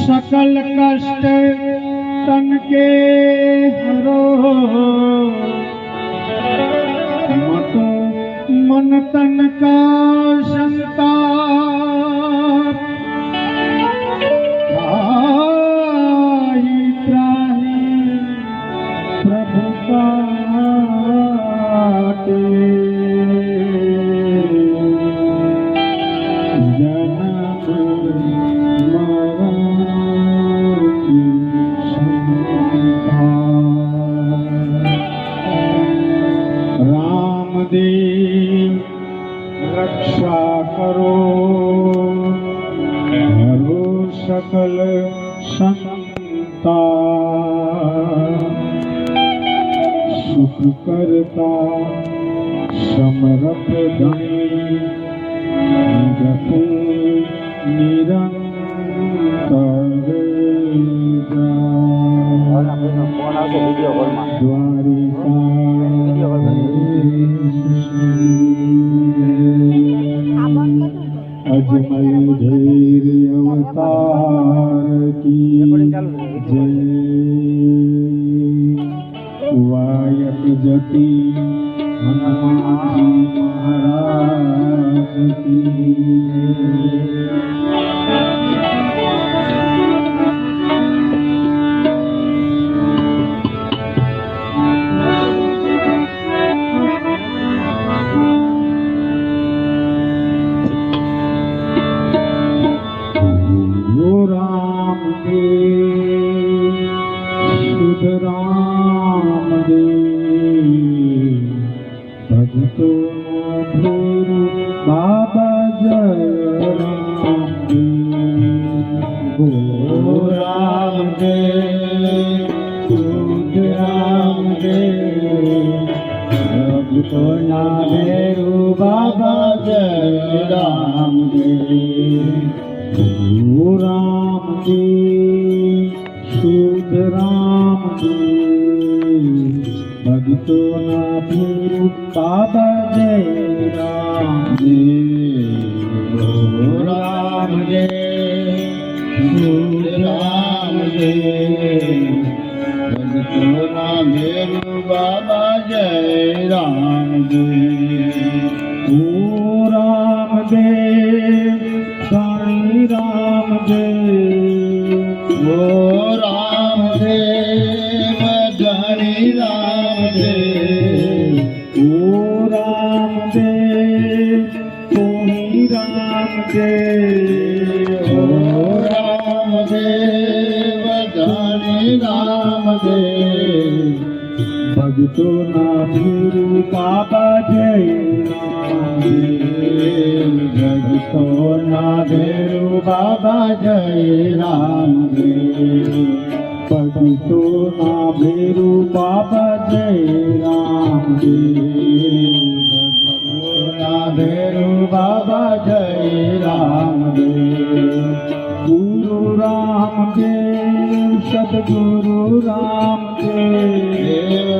सकल कष्ट तन के हरो मतो मन तन का संताप त्राही त्राही प्रभु काटे रक्षा करो हरो सकल संता सुख करता समरथ धनी जपु निरंतर द्वारिका अजमल धीर अवतार की जय वायक जति हनुमान जी महाराज की बाबा जय राम जय राम जय ભક્તોના ભેરુ બાબા જય રામદેવ રામજી શુદ્ધ રામજી ભક્તોના ભેરુ બાબા જય રામદેવ રામદેવ શુદ્ધ રામદેવ ભક્તોના ભેરુ બાબા જય રામદેવ ઓ રામદેવ ધણી રામદેવ ઓ રામદેવ ધણી રામદેવ ઓ રામદેવ ધણી રામદેવ ઓ રામદેવ ધણી રામદેવ ભક્તોના ભીરુ બાબા જય રામદેવ ભક્તોના ભીરુ બાબા જય રામદેવ ભક્તોના ભીરુ બાબા જય રામદેવ ભક્તોના ભીરુ બાબા જય રામદેવ ગુરુ રામદેવ સદગુરુ રામદેવ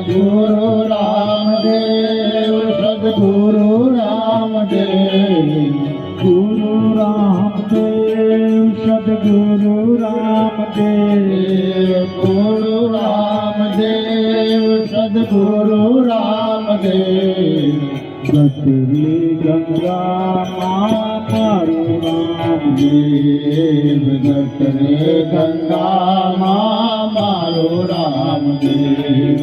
ગુરુ રામદેવ સદગુરુ રામદેવ ગુરુ રામદેવ સદગુરુ રામદેવ ગુરુ રામદેવ સદગુરુ રામદેવ ગતરી ગંગામાં મારું રામદેવ ગતરે ગંગામાં મારું રામદેવ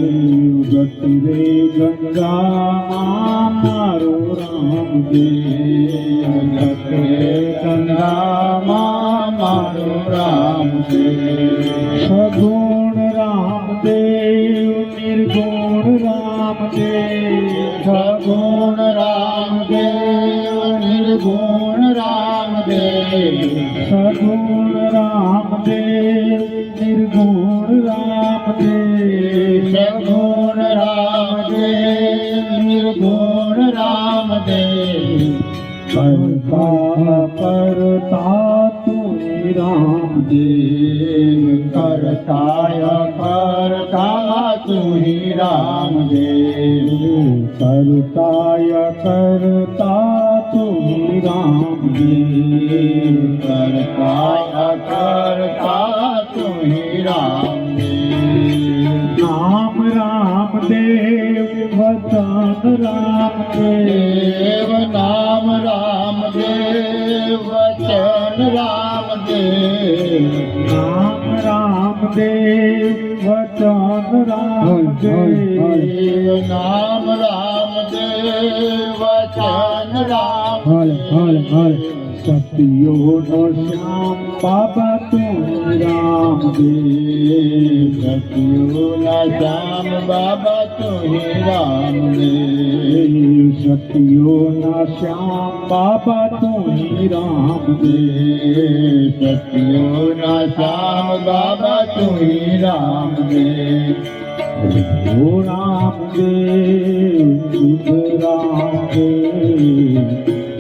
ગતરે ગંગામાં મારું રામદેવ ગતરે ગંગામાં મારું રામદેવ સગુણ રામદેવ નિર્ગુણ રામદેવ સગુણ રામદેવ નિર્ગુણ રામદેવ સગુણ રામદેવ નિર્ગુણ રામદેવ સગુણ રામદેવ નિર્ગુણ રામદેવ કરતા કરતા તું રામદેવ કરતાય કરતા તું રામદેવ કરતાય કરતા તું રામદેવ કરતાય કરતા તું રામદેવ નામ રામદેવ વચન રામદેવ નામ રામદેવ વચન રામદેવ નામ રામદેવ વચન રામદેવ નામ રામદેવ વચન રામદેવ સતિયોનો શ્યામ બાબા તું રામદેવ સતિયોના શ્યામ બાબા તું રામદેવ સતિયોના શ્યામ બાબા તું રામદેવ સતિયોના શ્યામ બાબા તું રામદેવ ઓ રામદેવ શુદ્ધ રામદેવ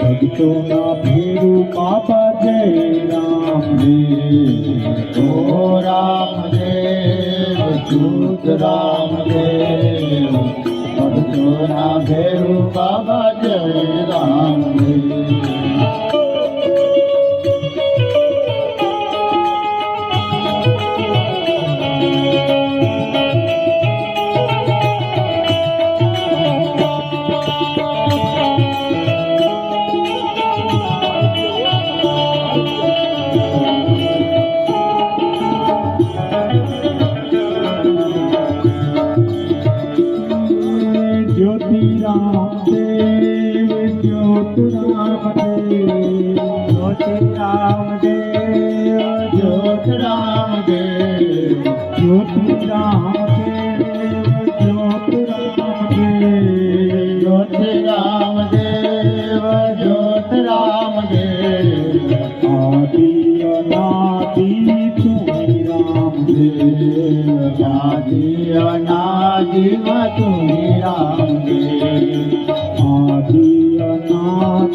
ભક્તોના ભીરુ બાબા જય રામદેવ ઓ રામદેવ શુદ્ધ રામદેવ ભક્તોના ભીરુ બાબા જય રામદેવ જ્યોતિ રામદેવ જ્યોતિ રામદેવ જ્યોતિ રામદેવ જ્યોતિ રામદેવ જ્યોતિ રામદેવ જ્યોતિ રામદેવ જ્યોતિ રામદેવ જ્યોતિ રામદેવ આદિ અનાદિ તું રામદેવ આદિ અનાદિ તું રામદેવ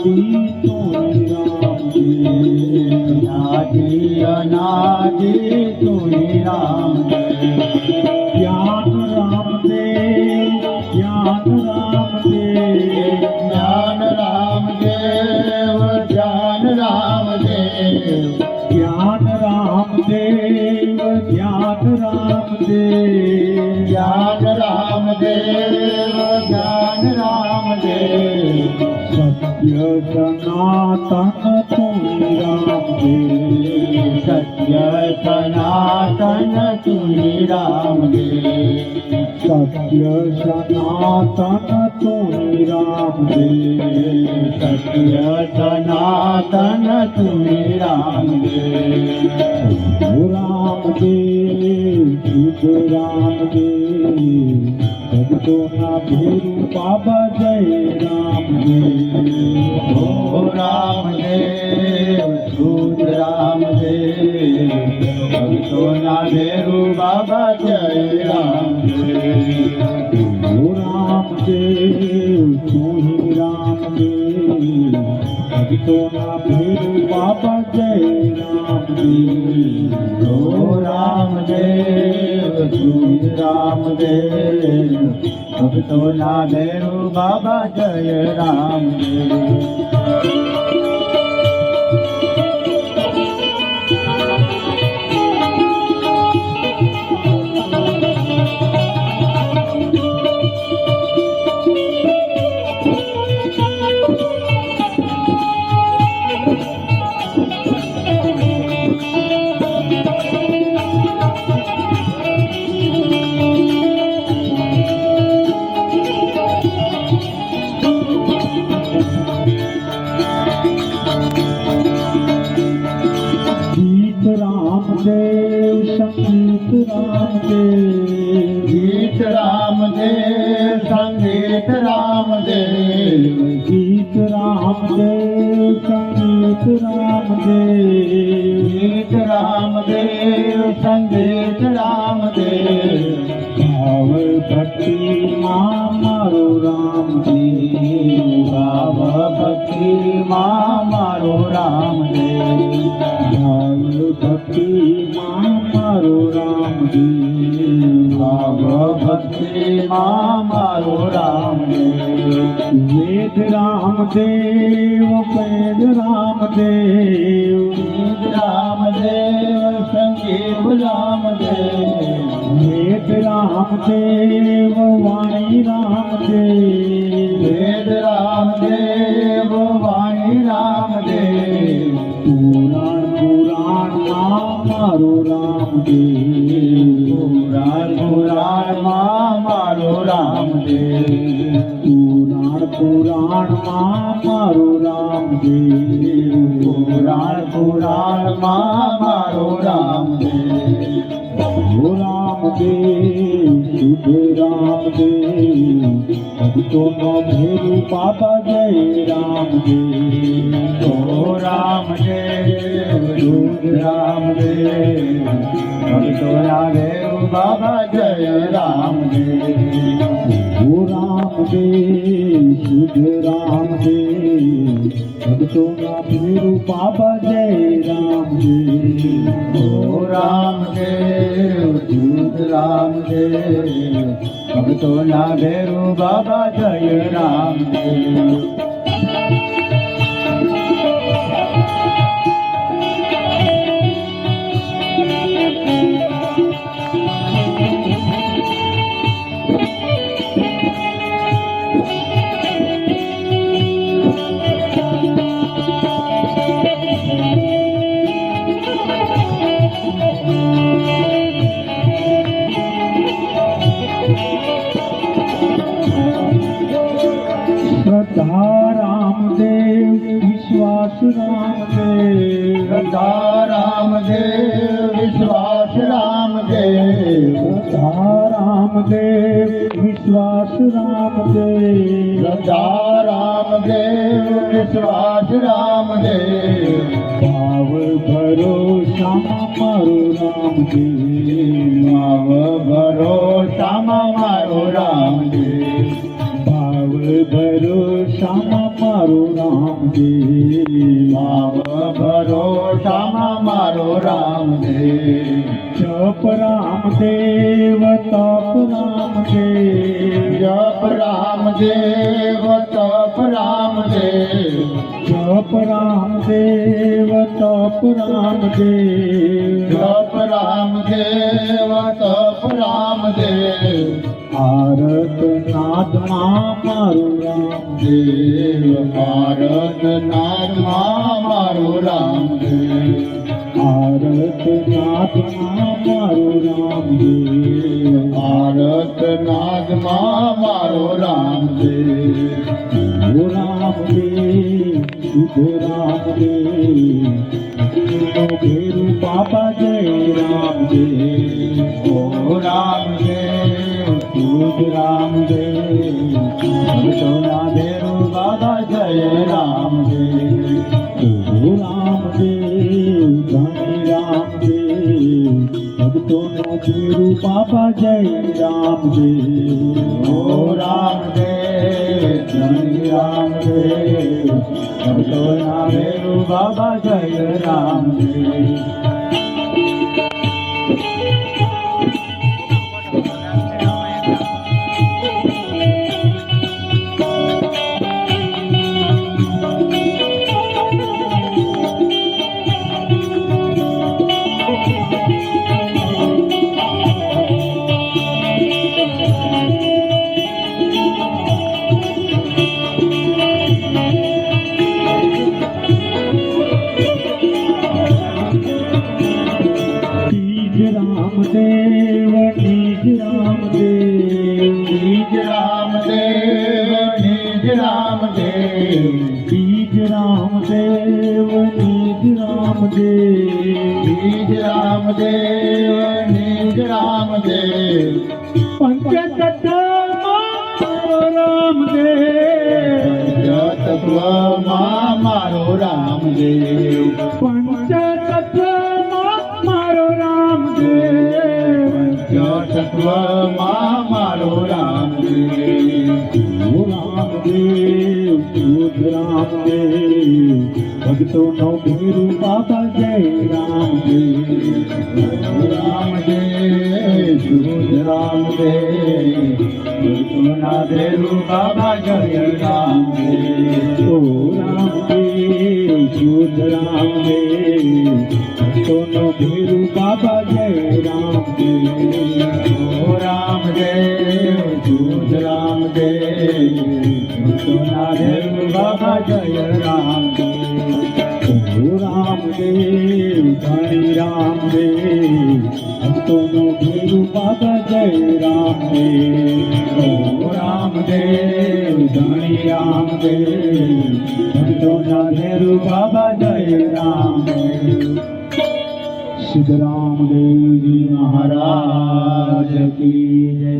અનાદિ તુઈ રામ આદિ અનાદિ તુઈ રામ જ્ઞાન રામદેવ જ્ઞાન રામદેવ જ્ઞાન રામદેવ જ્ઞાન રામદેવ જ્ઞાન રામદેવ જ્ઞાન રામદેવ જ્ઞાન રામદેવ જ્ઞાન રામદેવ સત્ય સનાતન તુઈ રામદેવ સત્ય સનાતન તુઈ રામદેવ સત્ય સનાતન તુઈ રામદેવ સત્ય સનાતન તુઈ રામદેવ રામદેવ શુદ્ધ રામદેવ ભક્તોના ભેરુ બાબા જય રામદેવ ઓ રામદેવ શુદ્ધ રામદેવ ભક્તોના ભેરુ બાબા જય રામદેવ ઓ રામદેવ તુઈ રામદેવ ભક્તોના ભેરુ બાબા જય રામદેવ ઓ રામદેવ શુદ્ધ રામદેવ ભક્તોના ભેરુ બાબા જય રામદેવ ગીત રામદેવ સંગીત રામદેવ ગીત રામદેવ સંગીત રામદેવ ગીત રામદેવ સંગીત રામદેવ ગીત રામદેવ સંગીત રામદેવ ભાવ ભક્તિ માં મારો રામદેવ ભાવ ભક્તિ માં મારો રામદેવ ભાવ ભક્તિ માં મારો રામદેવ ભાવ ભક્તિ માં મારો રામદેવ વેદ રામદેવ વેદ રામદેવ ગીત રામદેવ સંગીત રામદેવ વેદ રામદેવ વાણી રામદેવ વેદ રામદેવ વાણી રામદેવ પુરાણ પુરાણમાં મારો રામદેવ પુરાણ પુરાણમાં મારો રામદેવ પુરાણ પુરાણમાં મારો રામદેવ પુરાણ પુરાણમાં મારો રામદેવ ઓ રામદેવ શુદ્ધ રામદેવ ભક્તોનો ભેરુ બાબા જય રામદેવ ઓ રામદેવ શુદ્ધ રામદેવ ભક્તોના ભેરુ બાબા જય રામદેવ ઓ રામદેવ શુદ્ધ રામદેવ ભક્તોના ભેરુ બાબા જય રામદેવ ઓ રામદેવ શુદ્ધ રામદેવ ભક્તોના ભેરુ બાબા જય રામદેવ શ્રદ્ધા રામદેવ વિશ્વાસ રામદેવ શ્રદ્ધા રામદેવ વિશ્વાસ રામદેવ શ્રદ્ધા રામદેવ વિશ્વાસ રામદેવ શ્રદ્ધા રામદેવ વિશ્વાસ રામદેવ ભાવ ભરોસામાં મારો રામદેવ ભાવ ભરોસામાં મારો રામદેવ ભાવ ભરોસામાં ભરોસામાં મારું રામદેવ, ભાવ ભરોસામાં મારો રામદેવ, જપ રામદેવ તપ રામદેવ, જપ રામદેવ તપ રામદેવ, જપ રામદેવ તપ રામદેવ, જપ રામદેવ તપ રામદેવ, ભારત નાથમાં મારું રામદેવ, ભારત નાથમાં મારો રામદેવ, ભારત નાથમાં મારું રામદેવ, ભારત નાથમાં મારો રામદેવ, ઓ રામદેવ શુભ રામદેવ, ભેરું બાબા જય રામદેવ, ઓ રામદેવ શુભ રામદેવ, ભક્તોના ભેરું બાબા જય રામદેવ, ઓ રામદેવ ધણી રામદેવ, ભક્તોનો ભેરું બાબા જય રામદેવ, ઓ રામદેવ ધણી રામદેવ, ભક્તોના ભેરું બાબા જય રામદેવ. રામદેવ નિજ રામદેવ, નિજ રામદેવ નિજ રામદેવ, નિજ રામદેવ નિજ રામદેવ, નિજ રામદેવ નિજ રામદેવ, પંચતત્વમાં રામદેવ, તત્વમાં મારો રામદેવ, પંચતત્વમાં મારો રામદેવ, તત્વમાં મારો રામદેવ, ઓ રામદેવ શુદ્ધ રામદેવ, ભક્તોનો ભેરું બાબા જય રામદેવ, રામદેવ શુદ્ધ રામદેવ, ભક્તોના ભેરું બાબા જય રામદેવ, ઓ રામદેવ શુદ્ધ રામદેવ, ભક્તોનો ભેરું બાબા જય રામદેવ, ઓ રામદેવ શુદ્ધ રામદેવ, ભક્તોના ભેરું બાબા જય રામદેવ, ઓ રામદેવ ધણી રામદેવ, ભક્તોનો ભેરું બાબા જય રામદેવ, ઓ રામદેવ ધણી રામદેવ, ભક્તોના ભેરું બાબા જય રામદેવ. સિદ્ધ રામદેવજી મહારાજ કી જય.